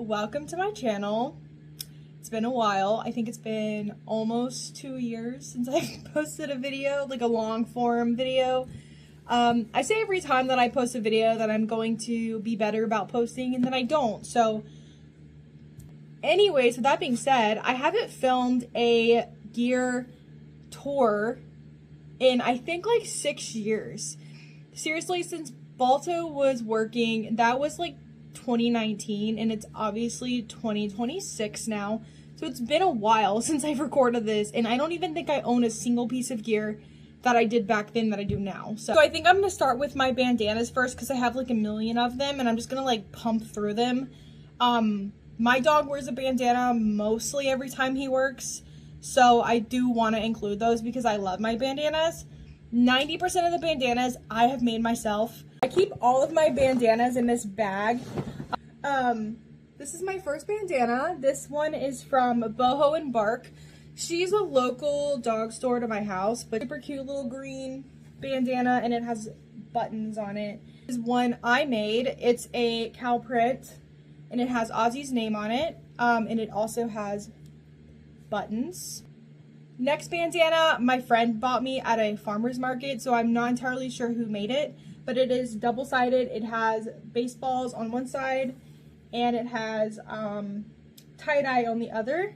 welcome to my channel. It's been a while. I think it's been almost 2 years since I've posted a video, like a long form video. I say every time that I post a video that I'm going to be better about posting, and then I don't. So anyways, with that being said, I haven't filmed a gear tour in I think like 6 years. Seriously, since Balto was working, that was like 2019, and it's obviously 2026 now. So it's been a while since I've recorded this, and I don't even think I own a single piece of gear that I did back then that I do now. So I think I'm gonna start with my bandanas first because I have like a million of them, and I'm just gonna like pump through them. My dog wears a bandana mostly every time he works, so I do want to include those because I love my bandanas. 90% of the bandanas I have made myself. I keep all of my bandanas in this bag. This is my first bandana. This one is from Boho and Bark. She's a local dog store to my house, but super cute little green bandana, and it has buttons on it. This is one I made. It's a cow print, and it has Ozzy's name on it, and it also has buttons. Next bandana, my friend bought me at a farmer's market, so I'm not entirely sure who made it, but it is double-sided. It has baseballs on one side, and it has tie-dye on the other.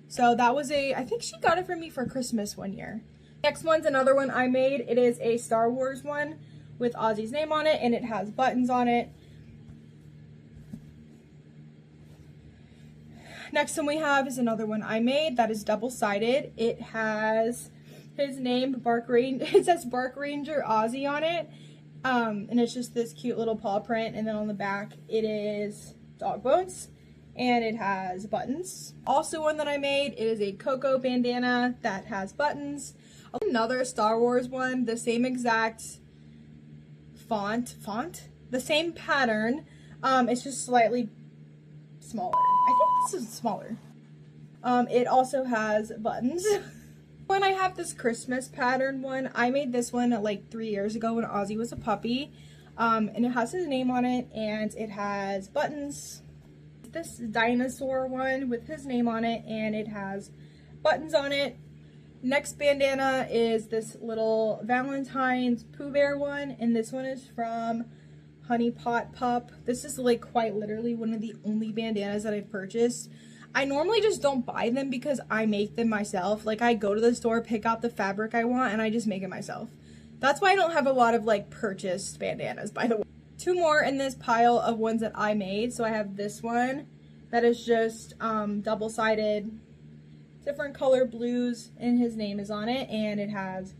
So that was I think she got it for me for Christmas one year. Next one's another one I made. It is a Star Wars one with Ozzy's name on it, and it has buttons on it. Next one we have is another one I made that is double-sided. It has his name, it says Bark Ranger Ozzy on it. And it's just this cute little paw print, and then on the back it is dog bones, and it has buttons. Also one that I made, it is a Coco bandana that has buttons. Another Star Wars one, the same exact font, the same pattern, it's just slightly smaller. I think this is smaller. It also has buttons. When I have this Christmas pattern one, I made this one like 3 years ago when Ozzy was a puppy. And it has his name on it, and it has buttons. This dinosaur one with his name on it, and it has buttons on it. Next bandana is this little Valentine's Pooh Bear one, and this one is from Honey Pot Pup. This is like quite literally one of the only bandanas that I've purchased. I normally just don't buy them because I make them myself. Like, I go to the store, pick out the fabric I want, and I just make it myself. That's why I don't have a lot of like purchased bandanas, by the way. Two more in this pile of ones that I made. So I have this one that is just double-sided, different color blues, and his name is on it, and it has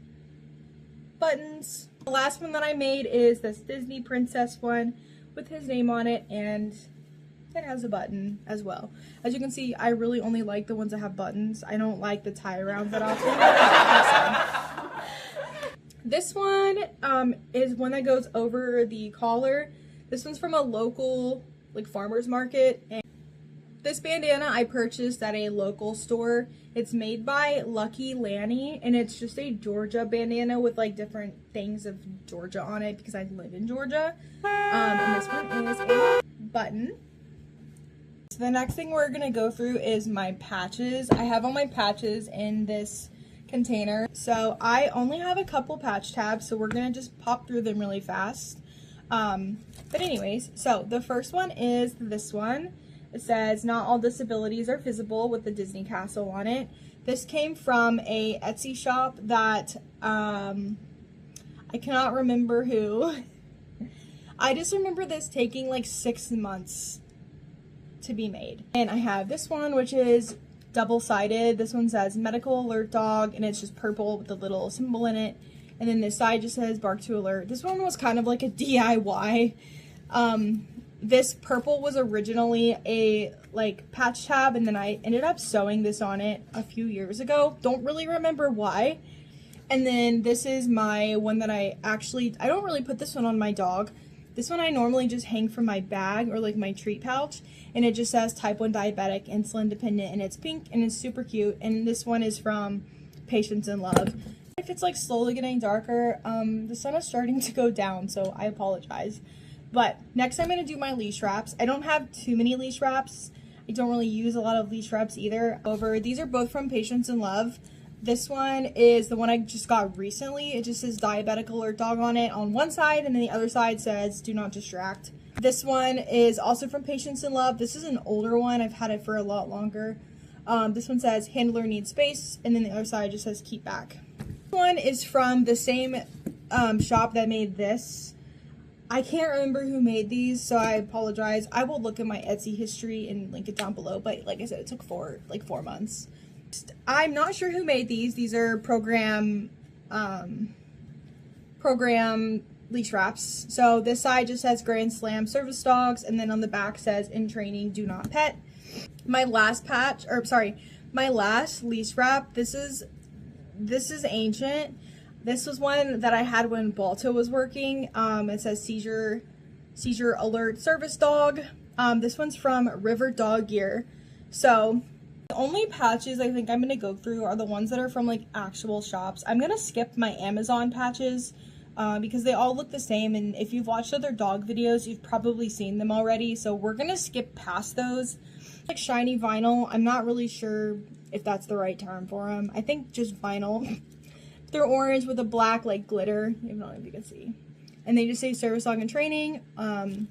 buttons. The last one that I made is this Disney princess one with his name on it, and it has a button as well. As you can see, I really only like the ones that have buttons. I don't like the tie arounds that often. This one is one that goes over the collar. This one's from a local like farmer's market, and this bandana I purchased at a local store. It's made by Lucky Lanny, and it's just a Georgia bandana with like different things of Georgia on it because I live in Georgia. And this one is a button. So the next thing we're gonna go through is my patches. I have all my patches in this container. So I only have a couple patch tabs, so we're gonna just pop through them really fast. But anyways, so the first one is this one. It says, "Not all disabilities are visible," with the Disney castle on it. This came from a Etsy shop that I cannot remember who. I just remember this taking like 6 months to be made. And I have this one, which is double-sided. This one says Medical Alert Dog, and it's just purple with a little symbol in it. And then this side just says Bark to Alert. This one was kind of like a DIY. This purple was originally a like patch tab, and then I ended up sewing this on it a few years ago. Don't really remember why. And then this is my one that I don't really put this one on my dog. This one I normally just hang from my bag or like my treat pouch, and it just says type 1 diabetic, insulin dependent, and it's pink and it's super cute. And this one is from Patience and Love. If it's like slowly getting darker, the sun is starting to go down, so I apologize. But next I'm going to do my leash wraps. I don't have too many leash wraps. I don't really use a lot of leash wraps either. These are both from Patience and Love. This one is the one I just got recently. It just says diabetic alert dog on it on one side, and then the other side says do not distract. This one is also from Patience and Love. This is an older one. I've had it for a lot longer. This one says handler needs space, and then the other side just says keep back. This one is from the same shop that made this. I can't remember who made these, so I apologize. I will look at my Etsy history and link it down below, but like I said, it took 4 months. I'm not sure who made these. These are program leash wraps. So this side just says Grand Slam service dogs, and then on the back says in training, do not pet. My last leash wrap, this is ancient. This was one that I had when Balto was working. It says seizure alert service dog. This one's from River Dog Gear. So the only patches I think I'm going to go through are the ones that are from like actual shops. I'm going to skip my Amazon patches because they all look the same, and if you've watched other dog videos, you've probably seen them already. So we're going to skip past those. Like shiny vinyl, I'm not really sure if that's the right term for them. I think just vinyl. They're orange with a black like glitter. I don't know if you can see. And they just say service dog and training. And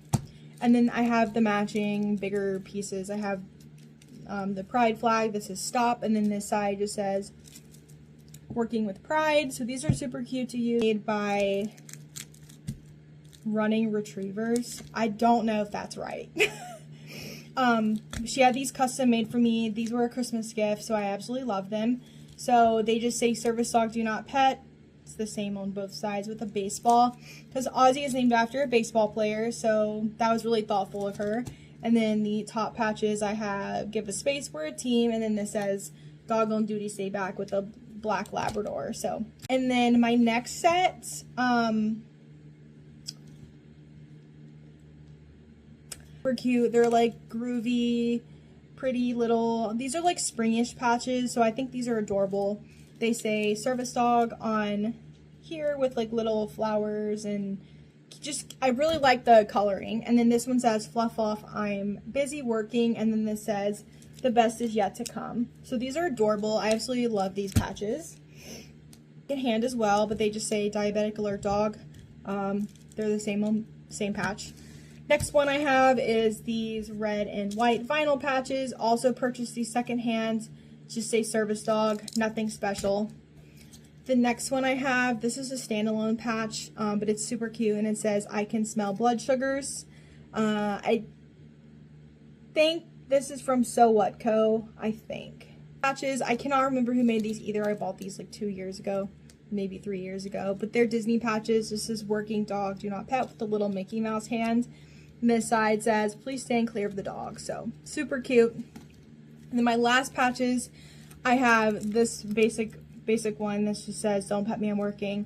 then I have the matching bigger pieces. I have the pride flag. This is stop, and then this side just says working with pride. So these are super cute to use. Made by Running Retrievers. I don't know if that's right. She had these custom made for me. These were a Christmas gift, so I absolutely love them. So they just say service dog, do not pet. It's the same on both sides with a baseball, because Ozzy is named after a baseball player, so that was really thoughtful of her. And then the top patches I have give a space for a team, and then this says dog on duty, stay back, with a black Labrador. So, and then my next set, super cute. They're like groovy, pretty little, these are like springish patches, so I think these are adorable. They say service dog on here with like little flowers, and just, I really like the coloring. And then this one says fluff off, I'm busy working, and then this says the best is yet to come. So these are adorable. I absolutely love these patches. In hand as well, but they just say diabetic alert dog. They're the same patch. Next one I have is these red and white vinyl patches. Also purchased these secondhand. Just say service dog, nothing special. The next one I have, this is a standalone patch, but it's super cute, and it says I can smell blood sugars. I think this is from So What Co. I think. Patches, I cannot remember who made these either. I bought these like 2 years ago, maybe 3 years ago, but they're Disney patches. This is working dog, do not pet, with the little Mickey Mouse hand. And this side says, please stand clear of the dog. So, super cute. And then my last patches, I have this basic one. This just says, don't pet me, I'm working,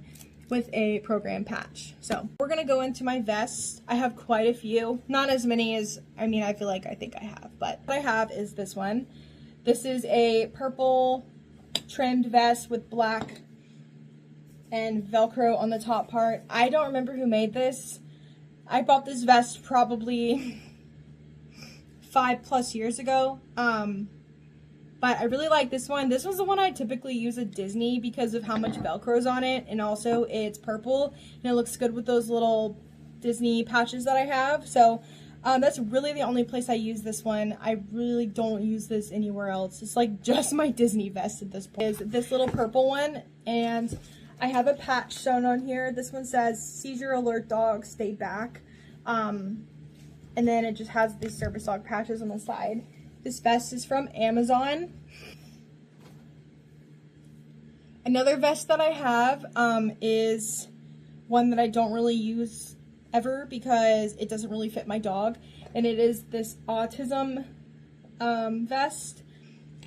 with a program patch. So, we're going to go into my vests. I have quite a few. Not as many as, I mean, I think I have. But what I have is this one. This is a purple trimmed vest with black and Velcro on the top part. I don't remember who made this. I bought this vest probably 5+ years ago, but I really like this one. This was the one I typically use at Disney because of how much Velcro's on it, and also it's purple, and it looks good with those little Disney patches that I have. So that's really the only place I use this one. I really don't use this anywhere else. It's like just my Disney vest at this point. Is this little purple one, and I have a patch shown on here. This one says, seizure alert dog, stay back. And then it just has these service dog patches on the side. This vest is from Amazon. Another vest that I have is one that I don't really use ever because it doesn't really fit my dog. And it is this autism vest.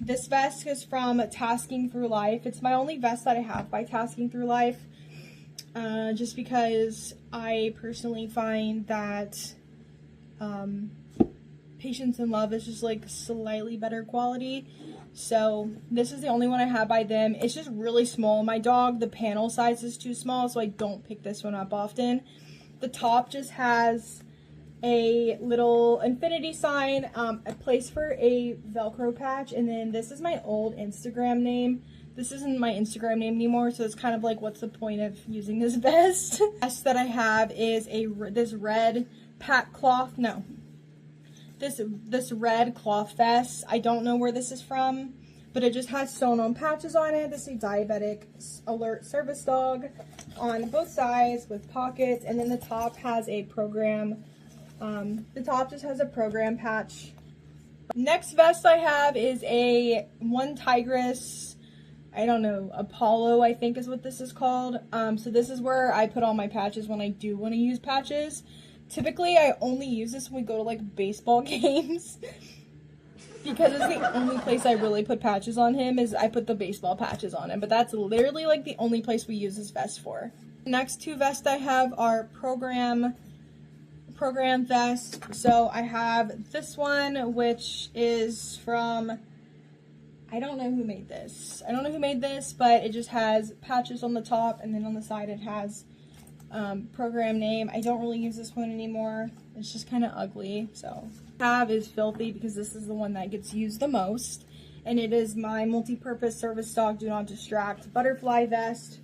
This vest is from Tasking Through Life. It's my only vest that I have by Tasking Through Life, just because I personally find that Patience and Love is just like slightly better quality. So this is the only one I have by them. It's just really small. My dog, the panel size is too small, so I don't pick this one up often. The top just has a little infinity sign, a place for a Velcro patch, and then this is my old Instagram name. This isn't my Instagram name anymore, so it's kind of like, what's the point of using this vest? The vest that I have is this red cloth, no. This red cloth vest. I don't know where this is from, but it just has sewn on patches on it. This is a diabetic alert service dog on both sides with pockets, and then the top has a program. The top just has a program patch. Next vest I have is one Tigress, I don't know, Apollo I think is what this is called. So this is where I put all my patches when I do want to use patches. Typically I only use this when we go to like baseball games because it's the only place I really put patches on him, is I put the baseball patches on him, but that's literally like the only place we use this vest for. The next two vests I have are program vest. So I have this one, which is from, I don't know who made this. But it just has patches on the top, and then on the side it has program name. I don't really use this one anymore. It's just kind of ugly. So have is filthy because this is the one that gets used the most, and it is my multi-purpose service dog do not distract butterfly vest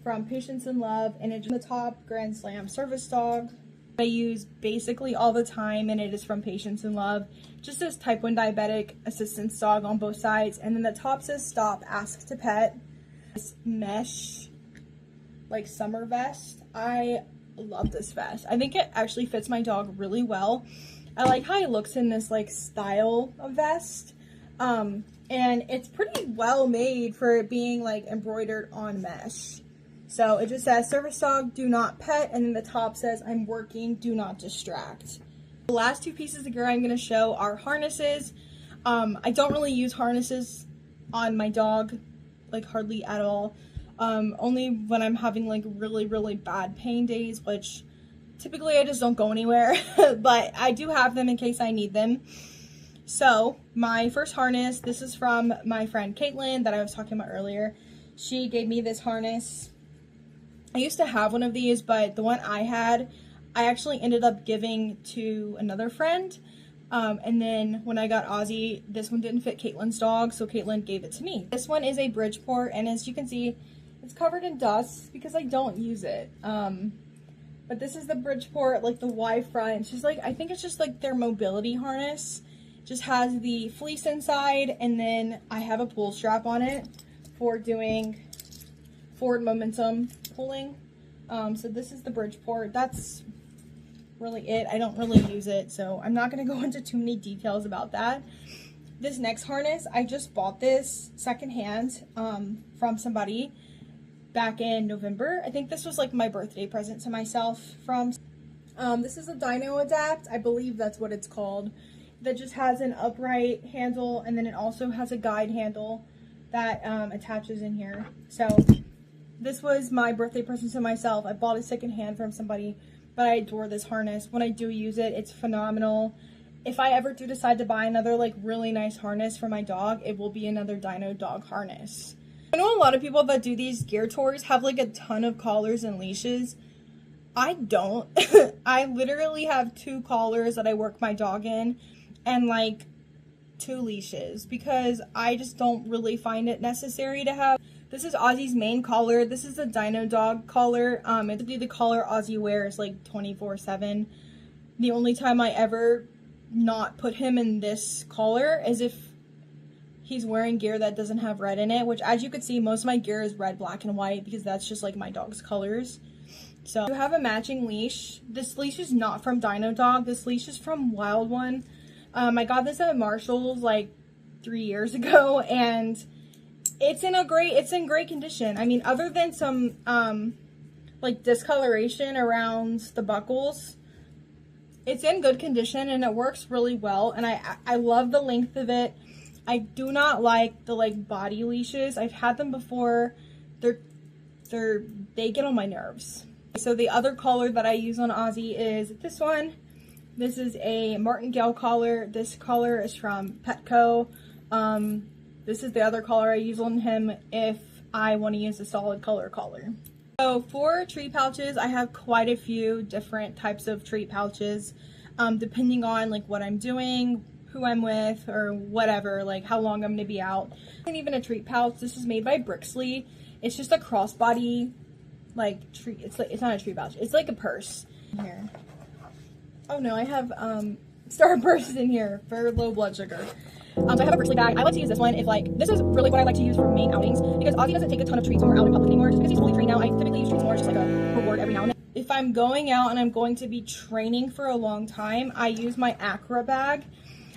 from Patience in Love, and it's on the top Grand Slam service dog. I use basically all the time, and it is from Patience in Love. Just this type 1 diabetic assistance dog on both sides, and then the top says stop, ask to pet. This mesh like summer vest. I love this vest. I think it actually fits my dog really well. I like how it looks in this like style of vest, and it's pretty well made for it being like embroidered on mesh. So it just says service dog, do not pet, and then the top says I'm working, do not distract. The last two pieces of gear I'm going to show are harnesses. I don't really use harnesses on my dog, like hardly at all. Only when I'm having like really, really bad pain days, which typically I just don't go anywhere, but I do have them in case I need them. So my first harness, this is from my friend Caitlin that I was talking about earlier. She gave me this harness. I used to have one of these, but the one I had, I actually ended up giving to another friend. And then when I got Ozzy, this one didn't fit Caitlin's dog, so Caitlin gave it to me. This one is a Bridgeport, and as you can see, it's covered in dust because I don't use it. But this is the Bridgeport, like the Y front. It's just like, I think it's just like their mobility harness. It just has the fleece inside, and then I have a pull strap on it for doing forward momentum pulling. So this is the Bridgeport. That's really it. I don't really use it, so I'm not going to go into too many details about that. This next harness, I just bought this secondhand from somebody back in November. I think this was like my birthday present to myself from this is a Dino Adapt, I believe that's what it's called, that just has an upright handle, and then it also has a guide handle that attaches in here. So this was my birthday present to myself. I bought it secondhand from somebody, but I adore this harness. When I do use it, it's phenomenal. If I ever do decide to buy another like really nice harness for my dog, it will be another Dino dog harness. I know a lot of people that do these gear tours have like a ton of collars and leashes. I don't. I literally have 2 collars that I work my dog in, and like 2 leashes, because I just don't really find it necessary to have. This is Ozzy's main collar. This is a Dino dog collar. It's the collar Ozzy wears like 24/7. The only time I ever not put him in this collar is if he's wearing gear that doesn't have red in it, which as you can see, most of my gear is red, black, and white because that's just like my dog's colors. So you have a matching leash. This leash is not from Dino Dog. This leash is from Wild One. I got this at Marshall's like 3 years ago, and it's in great condition. I mean, other than some like discoloration around the buckles, it's in good condition and it works really well, and I love the length of it. I do not like the like body leashes. I've had them before. They get on my nerves. So the other collar that I use on Ozzy is this one. This is a martingale collar. This collar is from Petco. This is the other collar I use on him if I want to use a solid color collar. So for treat pouches, I have quite a few different types of treat pouches. depending on like what I'm doing, who I'm with, or whatever, like how long I'm gonna be out. And even a treat pouch. This is made by Brixley. It's just a crossbody like treat. It's not a treat pouch. It's like a purse. Here. Oh no, I have Starburst in here for low blood sugar. So I have a Brixley bag. I like to use this one if like, this is really what I like to use for main outings, because Ozzy doesn't take a ton of treats when we're out in public anymore, just because he's fully trained now. I typically use treats more just like a reward every now and then. If I'm going out and I'm going to be training for a long time, I use my Acra bag.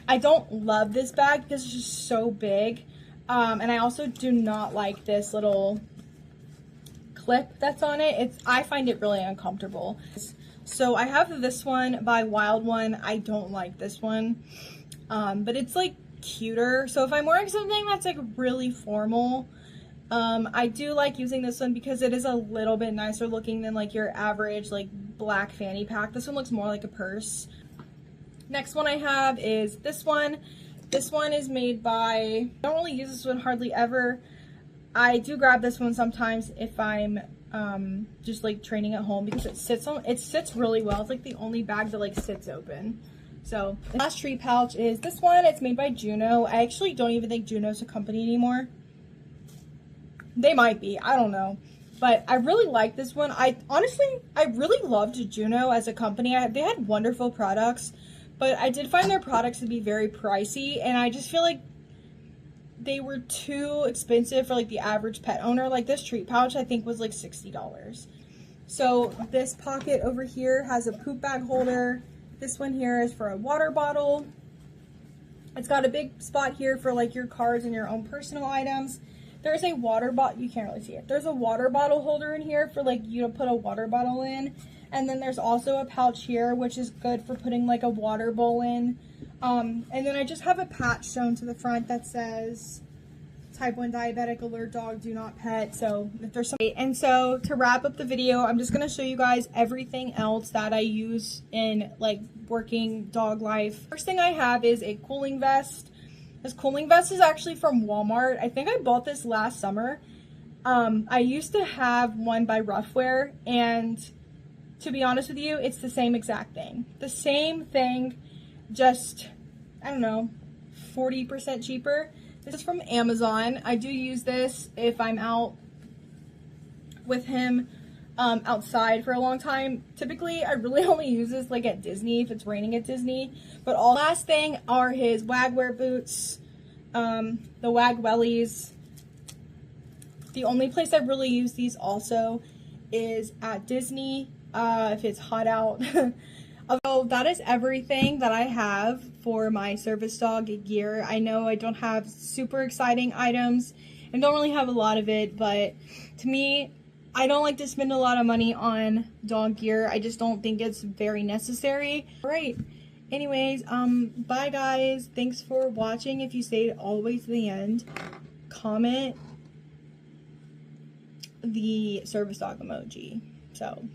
I don't love this bag because it's just so big. And I also do not like this little clip that's on it. I find it really uncomfortable. So I have this one by Wild One. I don't like this one, but it's like cuter. So if I'm wearing something that's like really formal, I do like using this one because it is a little bit nicer looking than like your average like black fanny pack. This one looks more like a purse. Next one I have is this one. This one is made by, I don't really use this one hardly ever. I do grab this one sometimes if I'm just like training at home, because it sits really well. It's like the only bag that like sits open. So the last treat pouch is this one. It's made by Juno. I actually don't even think Juno's a company anymore. They might be, I don't know, but I really like this one. I really loved Juno as a company. They had wonderful products, but I did find their products to be very pricey, and I just feel like they were too expensive for like the average pet owner. Like this treat pouch I think was like $60. So this pocket over here has a poop bag holder. This one here is for a water bottle. It's got a big spot here for like your cards and your own personal items. There's a water bottle, you can't really see it. There's a water bottle holder in here for like you to put a water bottle in. And then there's also a pouch here, which is good for putting like a water bowl in. And then I just have a patch sewn to the front that says type 1 diabetic, alert dog, do not pet. So if there's something. And so to wrap up the video, I'm just going to show you guys everything else that I use in like working dog life. First thing I have is a cooling vest. This cooling vest is actually from Walmart. I think I bought this last summer. I used to have one by Roughwear, and to be honest with you, it's the same exact thing. The same thing, just, I don't know, 40% cheaper. This is from Amazon. I do use this if I'm out with him outside for a long time. Typically, I really only use this like at Disney if it's raining at Disney. But all last thing are his Wagwear boots, the Wag Wellies. The only place I really use these also is at Disney if it's hot out. So that is everything that I have for my service dog gear. I know I don't have super exciting items and don't really have a lot of it, but to me, I don't like to spend a lot of money on dog gear. I just don't think it's very necessary. All right. Anyways, bye guys. Thanks for watching. If you stayed all the way to the end, comment the service dog emoji. So